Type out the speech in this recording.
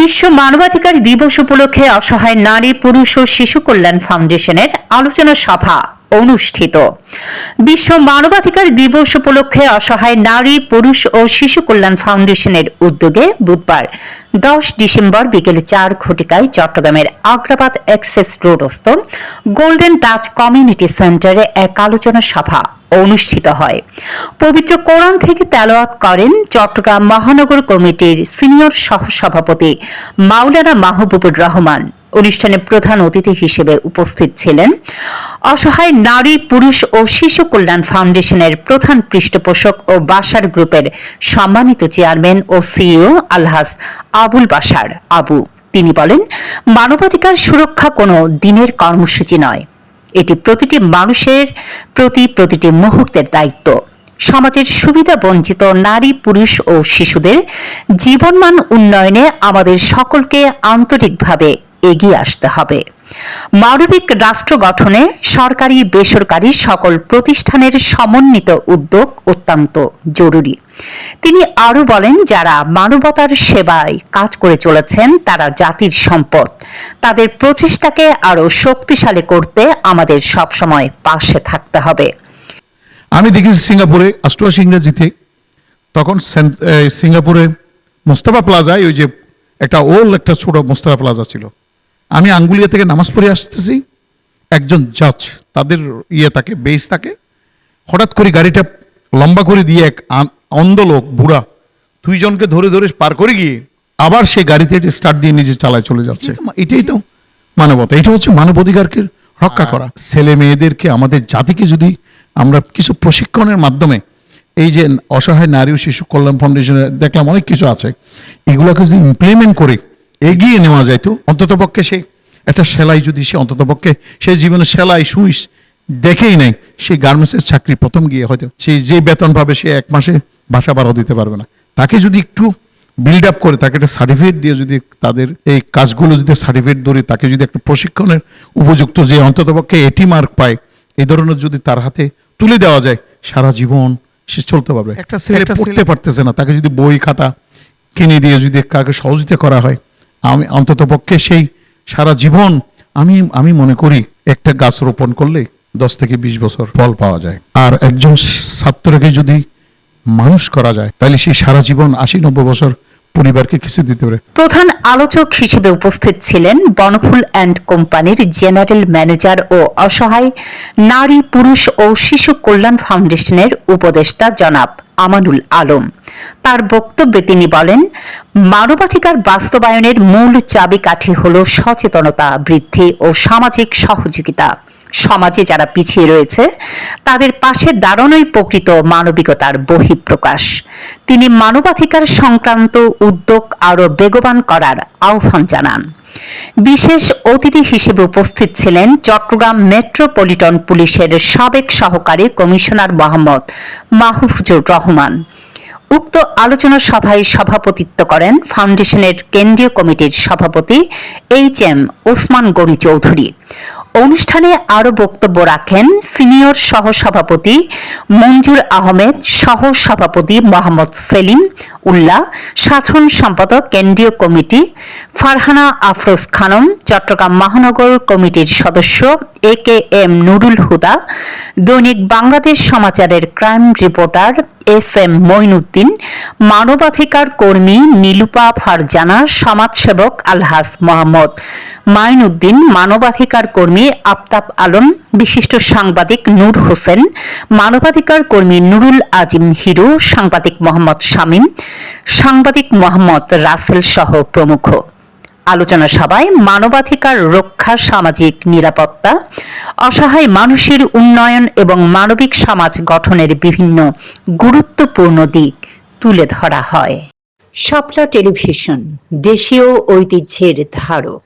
বিশ্ব মানবাধিকার দিবস উপলক্ষে অসহায় নারী পুরুষ ও শিশু কল্যাণ ফাউন্ডেশনের আলোচনা সভা অনুষ্ঠিত। বিশ্ব মানবাধিকার দিবস উপলক্ষে অসহায় নারী পুরুষ ও শিশু কল্যাণ ফাউন্ডেশনের উদ্যোগে বুধবার 10 ডিসেম্বর বিকেল 4 ঘটিকায় চট্টগ্রামের আগ্রাবাদ এক্সেস রোডস্থ গোল্ডেন টাচ কমিউনিটি সেন্টারে এক আলোচনা সভা অনুষ্ঠিত হয়। পবিত্র কোরআন থেকে তেলাওয়াত করেন চট্টগ্রাম মহানগর কমিটির সিনিয়র সহসভাপতি মাওলানা মাহবুবুর রহমান। অনুষ্ঠানে প্রধান অতিথি হিসেবে উপস্থিত ছিলেন অসহায় নারী পুরুষ ও শিশু কল্যাণ ফাউন্ডেশনের প্রধান পৃষ্ঠপোষক ও বাসার গ্রুপের সম্মানিত চেয়ারম্যান ও সিইও আলহাজ আবুল বাশার আবু। তিনি বলেন, মানবাধিকার সুরক্ষা কোনো দিনের কর্মসূচি নয়, এটি প্রতিটি মানুষের প্রতি প্রতিটি মুহূর্তের দায়িত্ব। সমাজের সুবিধা বঞ্চিত নারী পুরুষ ও শিশুদের জীবনমান উন্নয়নে আমাদের সকলকে আন্তরিকভাবে এগিয়ে আসতে হবে। মানবিক রাষ্ট্র গঠনে সরকারি বেসরকারি সকল প্রতিষ্ঠানের সমন্বিত উদ্যোগ অত্যন্ত জরুরি। তিনি আরও বলেন, যারা মানবতার সেবায় কাজ করে চলেছেন তারা জাতির সম্পদ। তাদের প্রচেষ্টাকে আরও শক্তিশালী করতে আমাদের সবসময় পাশে থাকতে হবে। আমি দেখেছি সিঙ্গাপুরে 88 ইংরেজিতে, তখন সিঙ্গাপুরে মোস্তফা প্লাজায় ওই যে একটা একটা ছোট মোস্তফা প্লাজা ছিল। আমি আঙ্গুলিয়া থেকে নামাজ পড়ে আসতেছি, একজন জাজ তাদের থাকে বেস থাকে, হঠাৎ করে গাড়িটা লম্বা করে দিয়ে এক অন্ধ লোক বুড়া দুইজনকে ধরে ধরে পার করে গিয়ে আবার সে গাড়িতে স্টার্ট দিয়ে নিজে চালায় চলে যাচ্ছে। এটাই তো মানবতা, এটা হচ্ছে মানবাধিকারকে রক্ষা করা। ছেলে মেয়েদেরকে, আমাদের জাতিকে যদি আমরা কিছু প্রশিক্ষণের মাধ্যমে, এই যে অসহায় নারী ও শিশু কল্যাণ ফাউন্ডেশনে দেখলাম অনেক কিছু আছে, এগুলোকে যদি ইমপ্লিমেন্ট করে এগিয়ে নেওয়া যায়, তো অন্তত পক্ষে সে একটা সেলাই যদি সে অন্তত পক্ষে সে জীবনে সেলাই সুইচ দেখেই নাই, সে গার্মেন্টসের চাকরি প্রথম গিয়ে হয়তো সে যে বেতন পাবে সে এক মাসে বাসা ভাড়া দিতে পারবে না। তাকে যদি একটু বিল্ড আপ করে, তাকে একটা সার্টিফিকেট দিয়ে যদি তাদের এই কাজগুলো যদি সার্টিফিকেট ধরে, তাকে যদি একটা প্রশিক্ষণের উপযুক্ত যে অন্তত পক্ষে 80 মার্ক পায়, এই ধরনের যদি তার হাতে তুলে দেওয়া যায়, সারা জীবন সে চলতে পারবে। একটা ছেলে পড়তে পারতেছে না, তাকে যদি বই খাতা কিনে দিয়ে যদি কাকে সহযোগিতা করা হয়, আমি অন্তত পক্ষে সেই সারা জীবন আমি মনে করি একটা গাছ রোপণ করলে 10 থেকে 20 বছর ফল পাওয়া যায়। আর একজন ছাত্রকে যদি মানুষ করা যায়, তাহলে সে সারা জীবন 80-90 বছর পরিবারকে কিছু দিতে পারে। প্রধান আলোচক হিসেবে উপস্থিত ছিলেন বনফুল অ্যান্ড কোম্পানির জেনারেল ম্যানেজার ও অসহায় নারী পুরুষ ও শিশু কল্যাণ ফাউন্ডেশনের উপদেষ্টা জনাব আমানুল আলম। তার বক্তব্যে তিনি বলেন, মানবাধিকার বাস্তবায়নের মূল চাবিকাঠি হল সচেতনতা বৃদ্ধি ও সামাজিক সহযোগিতা। সমাজে যারা পিছিয়ে রয়েছে তাদের পাশে দাঁড়ানোই প্রকৃত মানবিকতার বহিঃপ্রকাশ। তিনি মানবাধিকার সংক্রান্ত উদ্যোগ আরও বেগবান করার আহ্বান জানান। বিশেষ অতিথি হিসেবে উপস্থিত ছিলেন চট্টগ্রাম মেট্রোপলিটন পুলিশের সাবেক সহকারী কমিশনার মোহাম্মদ মাহফুজুর রহমান। উক্ত আলোচনা সভায় সভাপতিত্ব করেন ফাউন্ডেশনের কেন্দ্রীয় কমিটির সভাপতি HM ওসমান গনি চৌধুরী। অনুষ্ঠানে আরও বক্তব্য রাখেন সিনিয়র সহসভাপতি মঞ্জুর আহমেদ, সহসভাপতি মোহাম্মদ সেলিম উল্লাহ, সাধারণ সম্পাদক কেন্দ্রীয় কমিটি ফারহানা আফরোজ খানম, চট্টগ্রাম মহানগর কমিটির সদস্য AKM নুরুল হুদা, দৈনিক বাংলাদেশ সমাচারের ক্রাইম রিপোর্টার SM মঈনুদ্দিন, মানবাধিকার কর্মী নীলুপা ফারজানা, সমাজসেবক আলহাজ মোহাম্মদ মাইনুদ্দিন, মানবাধিকার কর্মী আফতাব আলম, বিশিষ্ট সাংবাদিক নূর হোসেন, মানবাধিকার কর্মী নুরুল আজিম হিরু, সাংবাদিক মোহাম্মদ শামীম, সাংবাদিক মোহাম্মদ রাসেল সহ প্রমুখ। আলোচনা সভায় মানবাধিকার রক্ষা, সামাজিক নিরাপত্তা, অসহায় মানুষের উন্নয়ন এবং মানবিক সমাজ গঠনের বিভিন্ন গুরুত্বপূর্ণ দিক তুলে ধরা হয়। শাপলা টেলিভিশন, দেশীয় ঐতিহ্যের ধারক।